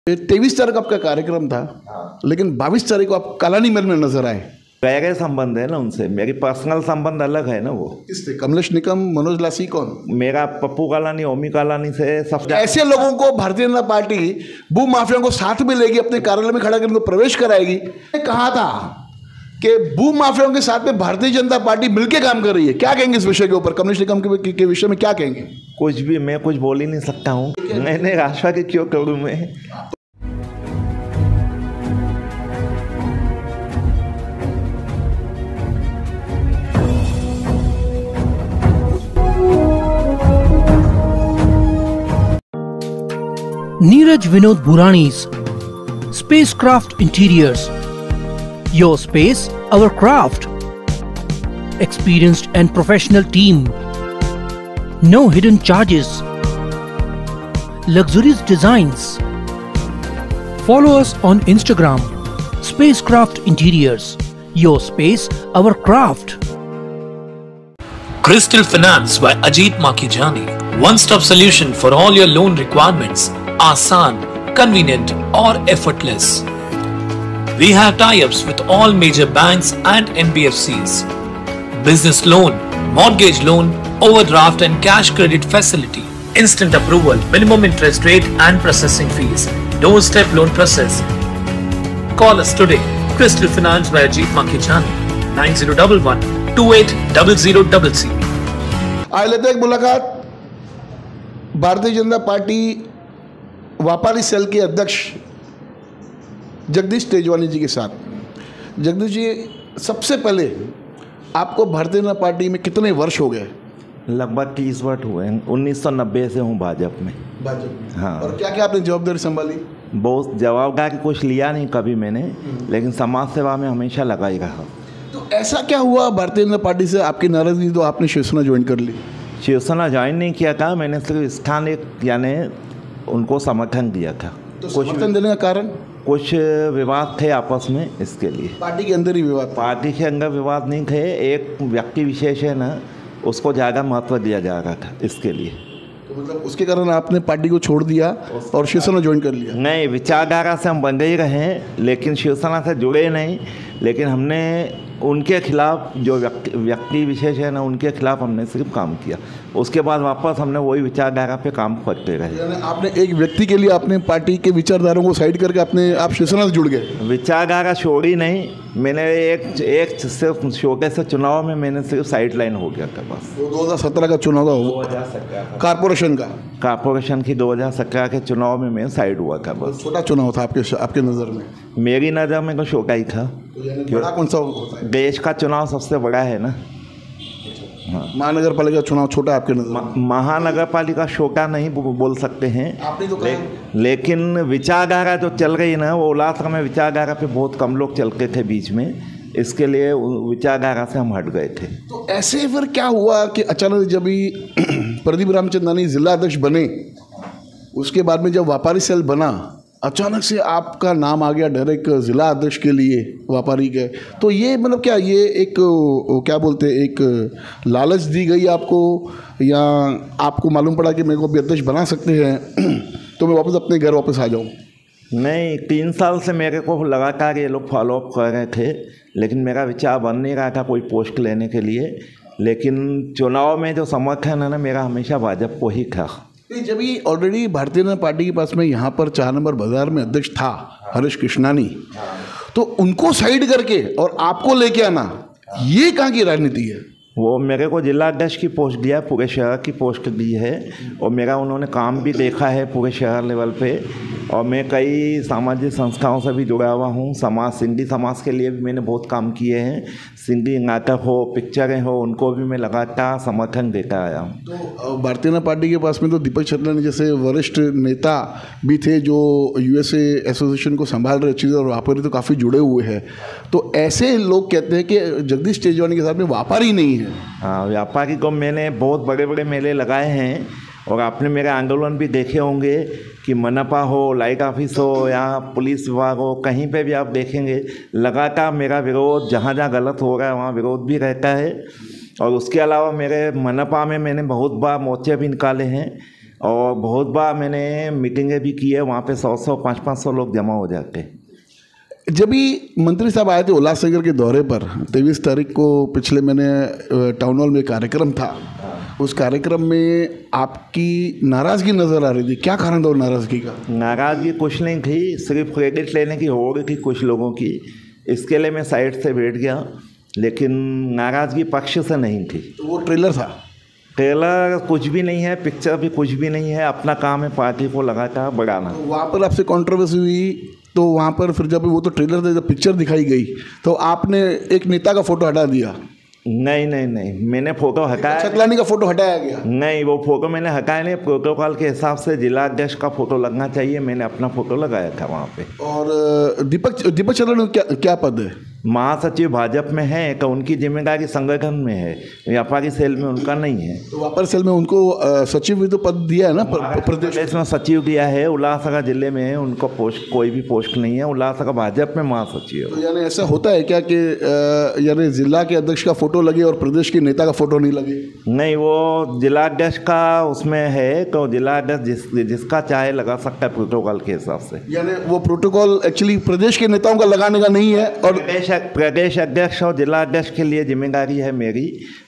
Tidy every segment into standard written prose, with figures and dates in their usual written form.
23 तारीख आपका कार्यक्रम था, लेकिन 22 तारीख को आप कालानी महल में नजर आए। गहरे संबंध है ना उनसे, मेरी पर्सनल संबंध अलग है ना। वो किससे? कमलेश निकम, मनोज लासी, कौन? मेरा पप्पू कालानी, ओमी कालानी से सब। ऐसे लोगों को भारतीय जनता पार्टी भू माफियाओं को साथ में लेगी, अपने कार्यालय में खड़ा कर उनको प्रवेश कराएगी। कहा था कि भू माफियाओं के साथ में भारतीय जनता पार्टी मिलकर काम कर रही है। क्या कहेंगे इस विषय के ऊपर? कमलेश निकम के विषय में क्या कहेंगे? कुछ भी, मैं कुछ बोल ही नहीं सकता हूँ। मैंने आशा की क्यों करूँ मैं। Neeraj Vinod Burani's Spacecraft Interiors. Your space, our craft. Experienced and professional team. No hidden charges. Luxurious designs. Follow us on Instagram. Spacecraft Interiors. Your space, our craft. Crystal Finance by Ajit Makijani. One-stop solution for all your loan requirements. Asan, convenient or effortless. We have tie-ups with all major banks and NBFCs. Business loan, mortgage loan, overdraft and cash credit facility. Instant approval, minimum interest rate and processing fees. Doorstep loan process. Call us today. Crystal Finance by Ajit Makijani. 9011 280000. आज लेते हैं एक मुलाकात Bharatiya Janata party व्यापारी cell के अध्यक्ष जगदीश तेजवानी जी के साथ। जगदीश जी, सबसे पहले आपको भारतीय जनता पार्टी में कितने वर्ष हो गए? लगभग 30 वर्ष हुए हैं। 1990 से हूँ भाजपा में। हाँ। और क्या क्या आपने जवाबदारी संभाली? बहुत जवाबदारी कुछ लिया नहीं कभी मैंने, लेकिन समाज सेवा में हमेशा लगा ही रहा। तो ऐसा क्या हुआ भारतीय जनता पार्टी से आपकी नाराजगी तो आपने शिवसेना ज्वाइन कर ली? शिवसेना ज्वाइन नहीं किया था मैंने, सिर्फ स्थानीय यानी उनको समर्थन दिया था। तो समर्थन देने का कारण? कुछ विवाद थे आपस में, इसके लिए। पार्टी के अंदर ही विवाद? पार्टी के अंदर विवाद नहीं थे, एक व्यक्ति विशेष है ना, उसको ज़्यादा महत्व दिया जा रहा था, इसके लिए। तो मतलब उसके कारण आपने पार्टी को छोड़ दिया और शिवसेना ज्वाइन कर लिया? नहीं, विचारधारा से हम बंधे ही रहे, लेकिन शिवसेना से जुड़े नहीं। लेकिन हमने उनके खिलाफ, जो व्यक्ति विशेष है ना, उनके खिलाफ हमने सिर्फ काम किया। उसके बाद वापस हमने वही विचारधारा पे काम करते रहे। यानी आपने एक व्यक्ति के लिए आपने पार्टी के विचारधाराओं को साइड करके अपने आप शिवसेना से जुड़ गए? विचारधारा छोड़ी नहीं मैंने, एक सिर्फ छोटे से चुनाव में मैंने सिर्फ साइड लाइन हो गया था बस। 2017 का चुनाव था, कारपोरेशन की 2017 के चुनाव में मैं साइड हुआ था बस। छोटा चुनाव था आपके नज़र में? मेरी नज़र में तो छोटा ही था। बड़ा कौन सा होता है? देश का चुनाव सबसे बड़ा है ना। हाँ। महानगर पालिका चुनाव छोटा आपके नजर? महानगर पालिका छोटा नहीं बोल सकते हैं, आपने तो लेकिन विचारधारा जो चल रही है ना, वो उल्लास में विचारधारा पे बहुत कम लोग चलते थे बीच में, इसके लिए विचारधारा से हम हट गए थे। तो ऐसे फिर क्या हुआ कि अचानक जब प्रदीप रामचंदानी जिला अध्यक्ष बने, उसके बाद में जब व्यापारी सेल बना, अचानक से आपका नाम आ गया डायरेक्ट जिला अध्यक्ष के लिए व्यापारी के। तो ये मतलब क्या, ये एक क्या बोलते हैं, एक लालच दी गई आपको, या आपको मालूम पड़ा कि मेरे को भी अध्यक्ष बना सकते हैं तो मैं वापस अपने घर वापस आ जाऊँ? नहीं, 3 साल से मेरे को लगातार ये लोग फॉलोअप कर रहे थे, लेकिन मेरा विचार बन नहीं रहा था कोई पोस्ट लेने के लिए। लेकिन चुनाव में जो समर्थन है ना, मेरा हमेशा भाजपा को ही था। जब ये ऑलरेडी भारतीय जनता पार्टी के पास में यहाँ पर 4 नंबर बाजार में अध्यक्ष था हरीश कृष्णानी, तो उनको साइड करके और आपको लेके आना, ये कहाँ की राजनीति है? वो मेरे को जिला अध्यक्ष की पोस्ट दिया, पूरे शहर की पोस्ट दी है, और मेरा उन्होंने काम भी देखा है पूरे शहर लेवल पे। और मैं कई सामाजिक संस्थाओं से भी जुड़ा हुआ हूँ। सिंधी समाज के लिए भी मैंने बहुत काम किए हैं। सिंधी नाटक हो, पिक्चरें हो, उनको भी मैं लगातार समर्थन देता आया हूँ। तो भारतीय जनता पार्टी के पास में तो दीपक चंद्रानी जैसे वरिष्ठ नेता भी थे जो यूएसए एसोसिएशन को संभाल रहे चीज़, और व्यापारी तो काफ़ी जुड़े हुए हैं। तो ऐसे लोग कहते हैं कि जगदीश तेजवानी के साथ में व्यापारी नहीं है। हाँ, व्यापारी को मैंने बहुत बड़े बड़े मेले लगाए हैं, और आपने मेरे आंदोलन भी देखे होंगे कि मनपा हो, लाइट ऑफिस हो, या पुलिस विभाग हो, कहीं पे भी आप देखेंगे लगातार मेरा विरोध, जहाँ जहाँ गलत हो रहा है वहाँ विरोध भी रहता है। और उसके अलावा मेरे मनपा में मैंने बहुत बार मोर्चे भी निकाले हैं। और बहुत बार मैंने मीटिंगें भी की है, वहाँ पे 100-100 500-500 लोग जमा हो जाते हैं। जब भी मंत्री साहब आए थे उल्लासनगर के दौरे पर 23 तारीख को, पिछले महीने टाउन हॉल में कार्यक्रम था, उस कार्यक्रम में आपकी नाराज़गी नज़र आ रही थी, क्या कारण था वो नाराज़गी का? नाराज़गी कुछ नहीं थी, सिर्फ क्रेडिट लेने की हो रही थी कुछ लोगों की, इसके लिए मैं साइड से बैठ गया, लेकिन नाराज़गी पक्ष से नहीं थी। तो वो ट्रेलर था? ट्रेलर कुछ भी नहीं है, पिक्चर भी कुछ भी नहीं है, अपना काम है पार्टी को लगातार बढ़ाना। तो वहाँ पर आपसे कंट्रोवर्सी हुई, तो वहाँ पर फिर जब वो तो ट्रेलर था, जब पिक्चर दिखाई गई तो आपने एक नेता का फोटो हटा दिया? नहीं, मैंने फोटो हटाया। छतलानी का फोटो हटाया गया? नहीं, वो फोटो मैंने हटाया नहीं, प्रोटोकॉल के हिसाब से जिला अध्यक्ष का फोटो लगना चाहिए, मैंने अपना फोटो लगाया था वहाँ पे। और दीपक चंद्र क्या पद है? महासचिव भाजपा में है, तो उनकी जिम्मेदारी संगठन में है, व्यापारी सेल में उनका नहीं है। तो व्यापारी सेल में उनको सचिव भी तो पद दिया है ना प्रदेश में सचिव दिया है, उल्लासनगर जिले में उनको पोस्ट, कोई भी पोस्ट नहीं है, उल्लासनगर भाजपा में महासचिव। तो यानी ऐसा होता है क्या कि यानी जिला के अध्यक्ष का फोटो लगे और प्रदेश के नेता का फोटो नहीं लगे? नहीं, वो जिला अध्यक्ष का उसमें है, तो जिला अध्यक्ष जिसका चाहे लगा सकता है प्रोटोकॉल के हिसाब से। यानी वो प्रोटोकॉल एक्चुअली प्रदेश के नेताओं का लगाने का नहीं है, और प्रदेश अध्यक्ष और जिला अध्यक्ष के लिए जिम्मेदारी है मेरी,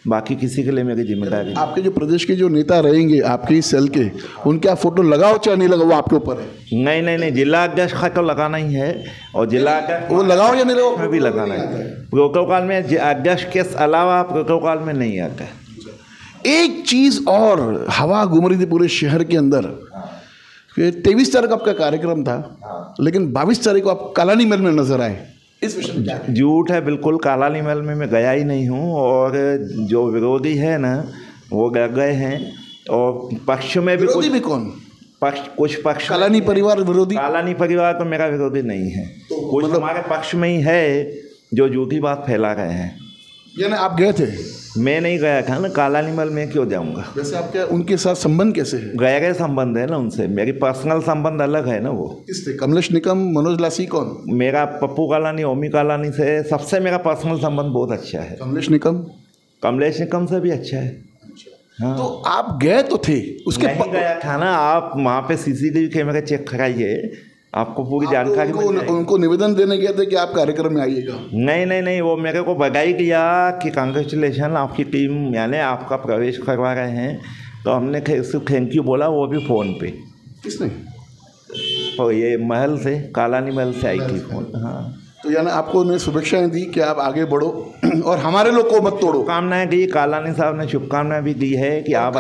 बाकी किसी के लिए मेरी जिम्मेदारी। आपके जो प्रदेश के जो नेता रहेंगे आपके इस सेल के, उनका फोटो लगाओ चाहे नहीं लगाओ, वो आपके ऊपर है। नहीं, जिला अध्यक्ष का तो लगाना ही है, और जिला अध्यक्ष वो लगाओ या नहीं लगाओ में भी लगाना है। प्रोटोकॉल में अध्यक्ष के अलावा प्रोटोकॉल में नहीं आता है। एक चीज़ और हवा घूम रही थी पूरे शहर के अंदर, 23 तारीख को आपका कार्यक्रम था, लेकिन 22 तारीख को आप कालानी महल में नजर आए, इस विषय में क्या? झूठ है बिल्कुल, कालानी महल में मैं गया ही नहीं हूँ, और जो विरोधी है ना वो गए हैं, और पक्ष में भी विरोधी भी कौन? कुछ पक्ष कालानी परिवार विरोधी? कालानी परिवार तो मेरा विरोधी नहीं है, कुछ मतलब हमारे पक्ष में ही है जो झूठी बात फैला रहे हैं। यानी आप गए थे? मैं नहीं गया था ना, कालानी महल में क्यों जाऊंगा? वैसे आपके उनके साथ संबंध कैसे है? गहरे संबंध है ना उनसे, मेरी पर्सनल संबंध अलग है ना। वो किससे? कमलेश निकम, मनोज लासी, कौन? मेरा पप्पू कालानी, ओमी कालानी से सबसे मेरा पर्सनल संबंध बहुत अच्छा है। कमलेश निकम से भी अच्छा है। हाँ। तो आप गए तो थे, उसके नहीं गया था ना, आप वहाँ पे CCTV कैमरे चेक कराइए, आपको पूरी जानकारी उनको निवेदन देने गए थे कि आप कार्यक्रम में आइएगा? नहीं, वो मेरे को बधाई दिया कि कांग्रेचुलेशन, आपकी टीम यानी आपका प्रवेश करवा रहे हैं, तो हमने सिर्फ थैंक यू बोला, वो भी फ़ोन पे। किसने? तो ये महल से, कालानी महल से आई थी फ़ोन। हाँ, तो यानी आपको उन्हें शुभेच्छाएं दी कि आप आगे बढ़ो और हमारे लोग को मत तोड़ो। शुभकामनाएं दी, कालानी साहब ने शुभकामनाएं भी दी है कि आप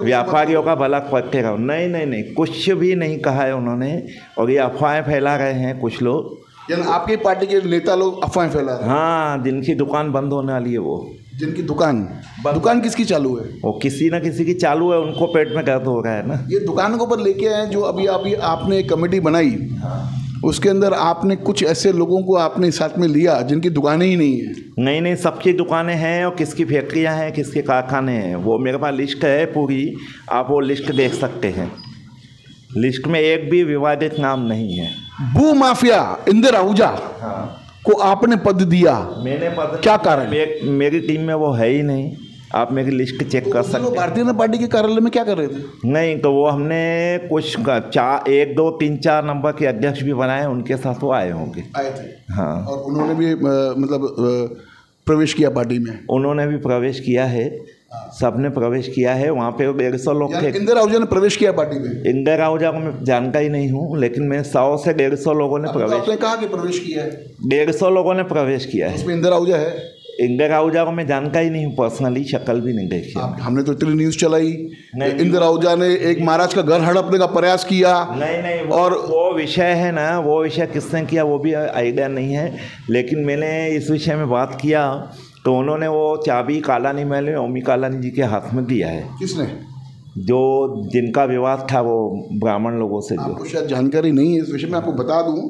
व्यापारियों का भला करते रहो। नहीं, कुछ भी नहीं कहा है उन्होंने, और ये अफवाहें फैला रहे हैं कुछ लोग, यानी आपकी पार्टी के नेता लोग अफवाहें फैला रहे हैं? हाँ, जिनकी दुकान बंद होने वाली है, वो जिनकी दुकान किसकी चालू है? वो किसी ना किसी की चालू है, उनको पेट में दर्द हो रहा है ना। ये दुकान को ऊपर लेके आए, जो अभी आपने एक कमेटी बनाई, उसके अंदर आपने कुछ ऐसे लोगों को आपने साथ में लिया जिनकी दुकानें ही नहीं है? नहीं, सबकी दुकानें हैं, और किसकी फैक्ट्रियां हैं, किसके कारखाने हैं, वो मेरे पास लिस्ट है पूरी, आप वो लिस्ट देख सकते हैं। लिस्ट में एक भी विवादित नाम नहीं है। भू माफिया इंदिरा आहूजा को आपने पद दिया, मैंने पद, क्या कारण? मेरी टीम में वो है ही नहीं, आप मेरी लिस्ट चेक कर सकते हैं। भारतीय जनता पार्टी के कार्यालय में क्या कर रहे थे? नहीं, तो वो हमने कुछ 1 2 3 4 नंबर के अध्यक्ष भी बनाए, उनके साथ वो आए होंगे। आए थे? हाँ, और उन्होंने भी मतलब प्रवेश किया पार्टी में? उन्होंने भी प्रवेश किया है, सबने प्रवेश किया है। वहाँ पे 150 लोग थे। इंदिरा आहूजा ने प्रवेश किया पार्टी में? इंदिरा आहूजा को मैं जानता ही नहीं हूँ, लेकिन मैं 100 से 150 लोगों ने प्रवेश। आपने कहा कि प्रवेश किया है? 150 लोगों ने प्रवेश किया है। इसमें इंदिरा आहूजा है? इंदिरा आहूजा को मैं जानता ही नहीं हूँ पर्सनली, शक्ल भी नहीं देखी। हमने तो इतनी न्यूज़ चलाई, इंदिरा आहूजा ने एक महाराज का घर हड़पने का प्रयास किया। नहीं, और वो विषय है ना, वो विषय किसने किया वो भी आइडिया नहीं है, लेकिन मैंने इस विषय में बात किया तो उन्होंने वो चाबी कालानी महल में ओमी कालानी जी के हाथ में दिया है। किसने? जो जिनका विवाद था वो ब्राह्मण लोगों से। जो आपको शायद जानकारी नहीं है इस विषय में, आपको बता दूं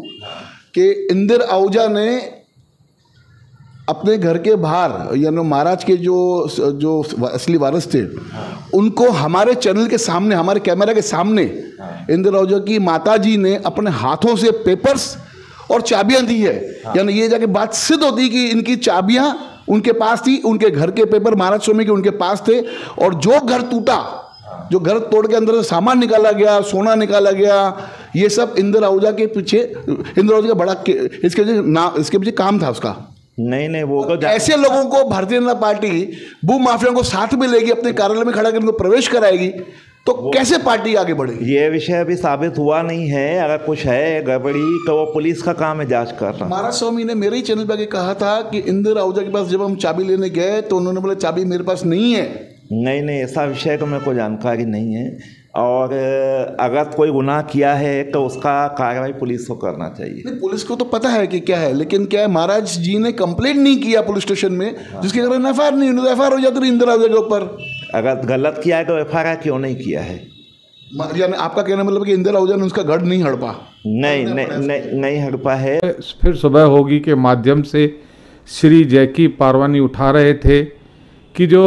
कि इंदिरा आहूजा ने अपने घर के बाहर, यानी महाराज के जो असली वारिस थे, उनको हमारे चैनल के सामने, हमारे कैमरा के सामने इंदिरा आहूजा की माताजी ने अपने हाथों से पेपर्स और चाबियां दी है। यानी ये जाके बात सिद्ध होती कि इनकी चाबियां उनके पास थी, उनके घर के पेपर महाराज स्वामी के उनके पास थे, और जो घर टूटा जो घर तोड़ के अंदर से सामान निकाला गया, सोना निकाला गया, ये सब इंदिरा आहूजा के पीछे, इंदिरा आहूजा का बड़ा इसके पीछे काम था उसका। नहीं वो तो ऐसे लोगों को भारतीय जनता पार्टी भू माफिया को साथ में लेगी, अपने कार्यालय में खड़ा कर उनको प्रवेश कराएगी, तो कैसे पार्टी आगे बढ़ेगी? ये विषय अभी साबित हुआ नहीं है। अगर कुछ है गड़बड़ी तो वो पुलिस का काम है जांच करना। महाराज स्वामी ने मेरे ही चैनल पर कहा था कि इंदिरा आहूजा के पास जब हम चाबी लेने गए तो उन्होंने बोला चाबी मेरे पास नहीं है। नहीं ऐसा विषय तो मेरे को जानकारी नहीं है। और अगर कोई गुनाह किया है तो उसका कार्रवाई पुलिस को करना चाहिए। नहीं, पुलिस को तो पता है कि क्या है, लेकिन क्या है, महाराज जी ने कंप्लेंट नहीं किया पुलिस स्टेशन में, जिसके कारण एफआईआर नहीं हुई। एफआईआर हो जाती रही इंदिरा आहूजा के ऊपर। अगर गलत किया है तो एफआईआर क्यों नहीं किया है? यानी आपका कहना मतलब कि इंदिरा आहूजा ने उसका गढ़ नहीं हड़पा? नहीं हड़पा है। फिर सुबह होगी के माध्यम से श्री जैकी पारवानी उठा रहे थे कि जो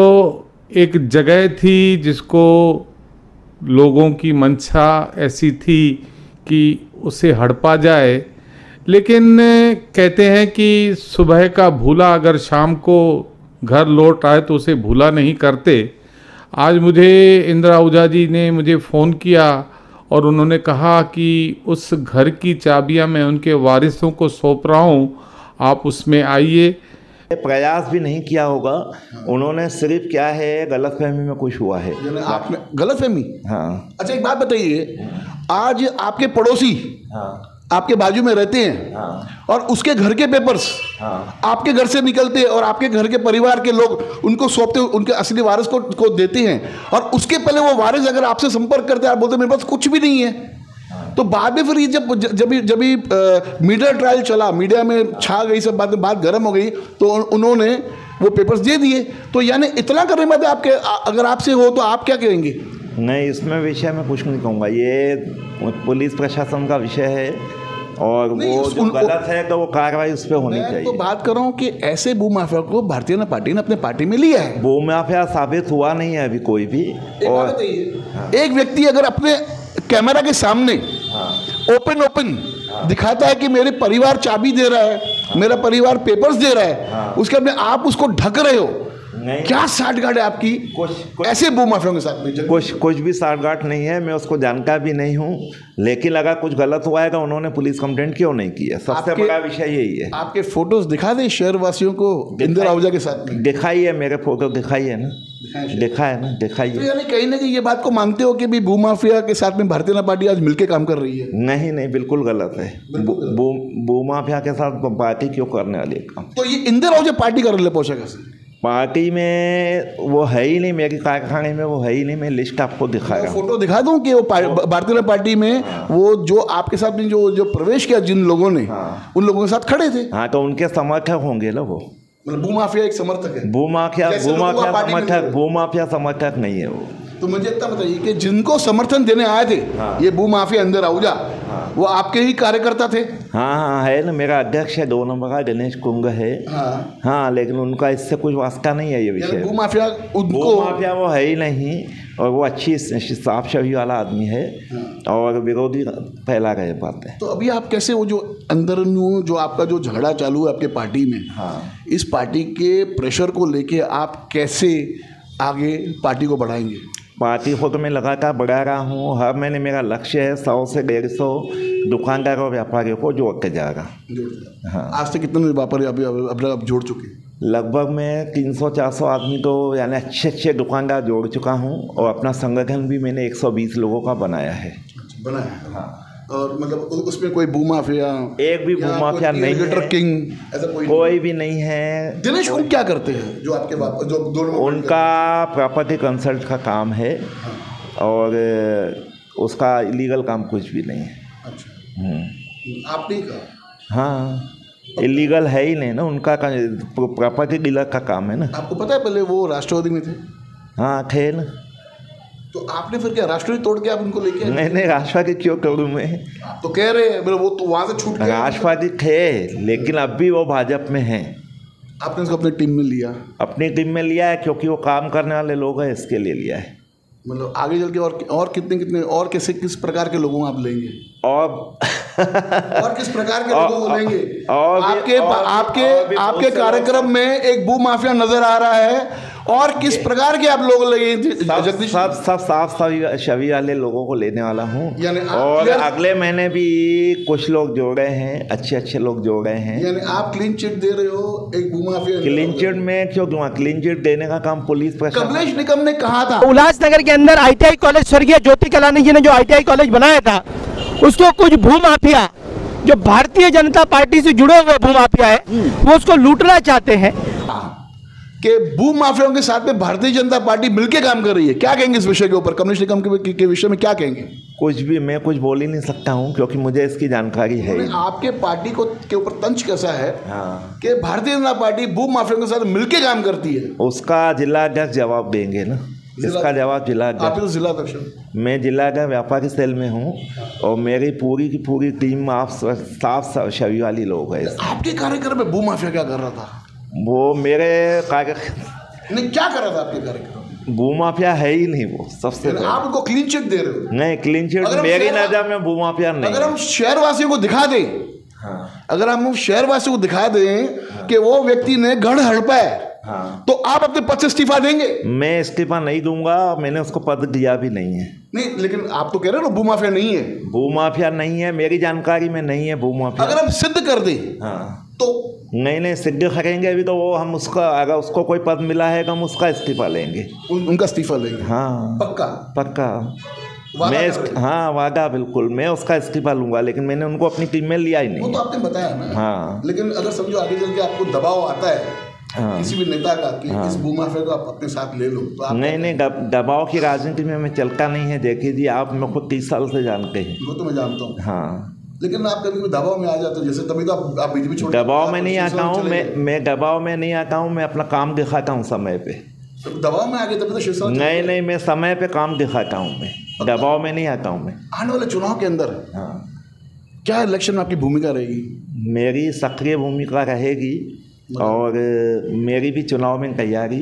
एक जगह थी जिसको लोगों की मंशा ऐसी थी कि उसे हड़पा जाए, लेकिन कहते हैं कि सुबह का भूला अगर शाम को घर लौट आए तो उसे भूला नहीं करते। आज मुझे इंदिरा आहूजा जी ने मुझे फ़ोन किया और उन्होंने कहा कि उस घर की चाबियां मैं उनके वारिसों को सौंप रहा हूँ, आप उसमें आइए। प्रयास भी नहीं किया होगा उन्होंने, सिर्फ क्या है गलतफहमी में कुछ हुआ है। आपने गलतफहमी? हाँ। अच्छा एक बात बताइए, आज आपके पड़ोसी आपके बाजू में रहते हैं और उसके घर के पेपर्स आपके घर से निकलते हैं और आपके घर के परिवार के लोग उनको सौंपते, उनके असली वारिस को देते हैं, और उसके पहले वो वारिस अगर आपसे संपर्क करते हैं, आप बोलते मेरे पास कुछ भी नहीं है, तो बाद में फिर ये जब मीडिया ट्रायल चला, मीडिया में छा गई सब बात गर्म हो गई, तो उन्होंने वो पेपर्स दे दिए। तो यानी इतना करने में आपके, अगर आपसे हो तो आप क्या कहेंगे? नहीं, इसमें विषय में कुछ नहीं कहूँगा, ये पुलिस प्रशासन का विषय है और वो जो गलत है तो वो कार्रवाई उस पर होनी चाहिए। तो बात कर रहा हूँ कि ऐसे भू माफिया को भारतीय जनता पार्टी ने अपने पार्टी में लिया है। भू माफिया साबित हुआ नहीं है अभी कोई भी। और एक व्यक्ति अगर अपने कैमरा के सामने ओपन दिखाता है कि मेरे परिवार चाबी दे रहा है, मेरा परिवार पेपर्स दे रहा है, उसके बाद आप उसको ढक रहे हो, क्या साठगांठ है आपकी ऐसे भू माफियाओं के साथ में? कुछ भी साठगांठ नहीं है, मैं उसको जानता भी नहीं हूँ, लेकिन अगर कुछ गलत हुआ है तो उन्होंने पुलिस कंप्लेंट क्यों नहीं की है, सबसे बड़ा विषय यही है। आपके फोटोज दिखा दे शहरवासियों को इंदिरा आहूजा के साथ में? दिखाइए, मेरे फोटो दिखाइए ना, दिखाइए। तो यानी कहीं ना कहीं ये बात को मानते हो कि भी भू माफिया के साथ में भारतीय जनता पार्टी आज मिलकर काम कर रही है? नहीं, बिल्कुल गलत है। भू माफिया के साथ पार्टी क्यों करने वाली काम? तो ये इंदिरा आहूजा पार्टी कर ले पहुंचा कैसे? पार्टी में वो है ही नहीं, मेरे कारखाने में वो है ही नहीं। मैं लिस्ट आपको दिखा रहा हूँ, फोटो दिखा दूं कि वो भारतीय जनता पार्टी में वो जो आपके साथ में जो प्रवेश किया जिन लोगों ने, उन लोगों के साथ खड़े थे। हाँ, तो उनके समर्थक होंगे ना वो। मतलब भू माफिया एक समर्थक है? भू माफिया समर्थक नहीं है वो। तो मुझे इतना बताइए कि जिनको समर्थन देने आए थे ये भू माफिया इंदिरा आहूजा, वो आपके ही कार्यकर्ता थे? हाँ है ना, मेरा अध्यक्ष है 2 नंबर का गणेश कुंग है। हाँ, लेकिन उनका इससे कुछ वास्ता नहीं है ये विषय। भू माफिया वो है ही नहीं, और वो अच्छी साफ छवि वाला आदमी है और विरोधी फैला रहे बातें। तो अभी आप कैसे, वो जो अंदर जो आपका जो झगड़ा चालू है आपके पार्टी में, इस पार्टी के प्रेशर को लेके आप कैसे आगे पार्टी को बढ़ाएंगे? पार्टी को तो मैं लगातार बढ़ा रहा हूँ। हर महीने मेरा लक्ष्य है 100 से 150 दुकानदारों और व्यापारियों को जोड़ के जाएगा। हाँ, आज तक कितने व्यापारी अब जोड़ चुके? लगभग मैं 300-400 आदमी तो यानी अच्छे दुकानदार जोड़ चुका हूँ, और अपना संगठन भी मैंने 120 लोगों का बनाया है। हाँ। और मतलब उसमें कोई भू माफिया, एक भी भू माफिया नहीं है, किंग ऐसा कोई भी नहीं है। दिनेश कुंग क्या करते हैं जो आपके जो दोनों? उनका प्रॉपर्टी कंसल्ट का काम है। और उसका इलीगल काम कुछ भी नहीं है। अच्छा, आप नहीं कहा? हाँ, इलीगल है ही नहीं ना, उनका प्रॉपर्टी डीलर का काम है ना। आपको पता है पहले वो राष्ट्रवादी में थे? हाँ, थे ना। तो आपने फिर क्या राष्ट्रवादी तोड़ के आप उनको लेके आए? नहीं, राष्ट्रवादी क्यों करूँ मैं? तो कह रहे हैं वो तो वहाँ से छूट गए। राष्ट्रवादी थे, लेकिन अब भी वो भाजपा में हैं। आपने उसको अपनी टीम में लिया? अपनी टीम में लिया है, क्योंकि वो काम करने वाले लोग हैं, इसके लिए लिया है। मतलब आगे चल के और कितने और किस प्रकार के लोगों आप लेंगे? और किस प्रकार के लोगों को लेंगे? आपके कार्यक्रम में एक भू माफिया नजर आ रहा है, और किस प्रकार के आप लोग लगे जगदीश? सब साफ छवि वाले लोगों को लेने वाला हूँ। यानी आप और अगले महीने भी कुछ लोग जोड़े हैं, अच्छे लोग जोड़े हैं। यानी आप क्लीन चिट दे रहे हो एक भूमाफिया? क्लीन चिट में क्यों दूंगा? क्लीन चिट देने का काम पुलिस प्रशासन। कमलेश निकम ने कहा था उल्लासनगर के अंदर ITI कॉलेज, स्वर्गीय ज्योति कलानी जी ने जो ITI कॉलेज बनाया था, उसको कुछ भूमाफिया जो भारतीय जनता पार्टी से जुड़े हुए भूमाफिया है, वो उसको लूटना चाहते हैं कि भूमाफियाओं के साथ में भारतीय जनता पार्टी मिलकर काम कर रही है। क्या कहेंगे इस विषय के ऊपर? कमलेश निकम के विषय में क्या कहेंगे? कुछ भी मैं कुछ बोल ही नहीं सकता हूँ, क्योंकि मुझे इसकी जानकारी है। आपके पार्टी को के ऊपर तंज कैसा है कि भारतीय जनता पार्टी भूमाफियाओं के साथ मिलकर काम करती है? उसका जिला अध्यक्ष जवाब देंगे ना, इसका जवाब जिला अध्यक्ष। आप तो जिला अध्यक्ष? मैं जिला का व्यापारी सेल में हूँ और मेरी पूरी की पूरी टीम आप साफ छवि वाली लोग है। आपके कार्यक्रम में भूमाफिया क्या कर रहा था? वो मेरे नहीं, क्या कर रहा था आपके कार्यक्रम? भूमाफिया है ही नहीं वो, सबसे आप उनको क्लीन चिट दे रहे हो? नहीं, क्लीन चिट मेरी नजर में भूमाफिया नहीं। अगर हम शहरवासियों को दिखा दें, अगर हम शहरवासियों को दिखा दें कि वो व्यक्ति ने गढ़ हड़पा है, तो आप अपने पद से इस्तीफा देंगे? मैं इस्तीफा नहीं दूंगा, मैंने उसको पद दिया भी नहीं है। नहीं, लेकिन आप तो कह रहे हो भूमाफिया नहीं है। भूमाफिया नहीं है, मेरी जानकारी में नहीं है भूमाफिया। अगर हम सिद्ध कर दें तो? नहीं, सिद्ध करेंगे अभी तो वो हम उसका, अगर उसको कोई पद मिला है तो हम उसका इस्तीफा लेंगे। उनका इस्तीफा लेंगे? हाँ, पक्का मैं हाँ वादा बिल्कुल, मैं उसका इस्तीफा लूंगा, लेकिन मैंने उनको अपनी टीम में लिया ही नहीं। वो तो आपने बताया ना। हाँ, लेकिन अगर समझो आगे चल के आपको दबाव आता है किसी भी नेता का कि इस भूमाफिया को आप अपने साथ ले लो, तो आप नहीं, दबाव की राजनीति में मैं चलता नहीं है। देखिए जी, आप मेरे को 30 साल से जानते हैं। वो तो मैं जानता हूँ। हाँ, लेकिन आप कभी दबाव में आ जाते हो, जैसे तभी तो आप बीजेपी छोड़। दबाव में नहीं आता हूँ मैं दबाव में नहीं आता हूँ, मैं अपना काम दिखाता हूँ समय पे। दबाव में आ गए तभी तो शिवसेना। नहीं, मैं समय पे काम दिखाता हूँ, मैं दबाव में नहीं आता हूँ। मैं आने वाले चुनाव के अंदर क्या इलेक्शन में आपकी भूमिका रहेगी? मेरी सक्रिय भूमिका रहेगी और मेरी भी चुनाव में तैयारी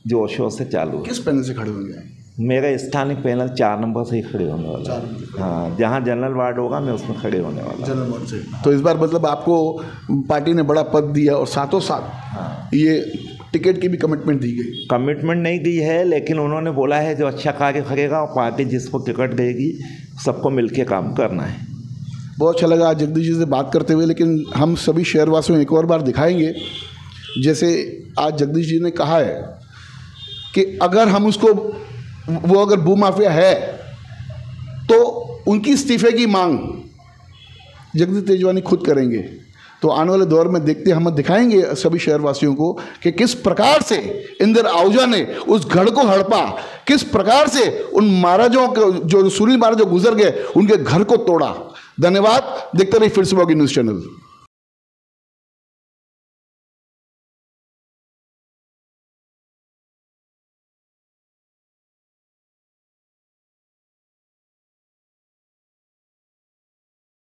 जोशों से चालू है। किस पैनल से खड़े होंगे? मेरा स्थानिक पैनल 4 नंबर से ही खड़े होने वाला है। हाँ, जहाँ जनरल वार्ड होगा मैं उसमें खड़े होने वाला। जनरल वार्ड से? तो इस बार मतलब आपको पार्टी ने बड़ा पद दिया और साथों साथ ये टिकट की भी कमिटमेंट दी गई? कमिटमेंट नहीं दी है, लेकिन उन्होंने बोला है जो अच्छा कार्य करेगा और पार्टी जिसको टिकट देगी सबको मिलके काम करना है। बहुत अच्छा लगा आज जगदीश जी से बात करते हुए, लेकिन हम सभी शहरवासियों एक और बार दिखाएंगे, जैसे आज जगदीश जी ने कहा है कि अगर हम उसको, वो अगर भूमाफिया है तो उनकी इस्तीफे की मांग जगदीश तेजवानी खुद करेंगे। तो आने वाले दौर में देखते हम दिखाएंगे सभी शहरवासियों को कि किस प्रकार से इंदिरा आहूजा ने उस गढ़ को हड़पा, किस प्रकार से उन महाराजों को, जो सुनील महाराज जो गुजर गए, उनके घर को तोड़ा। धन्यवाद। देखते रहिए फिर सुबह की न्यूज़ चैनल।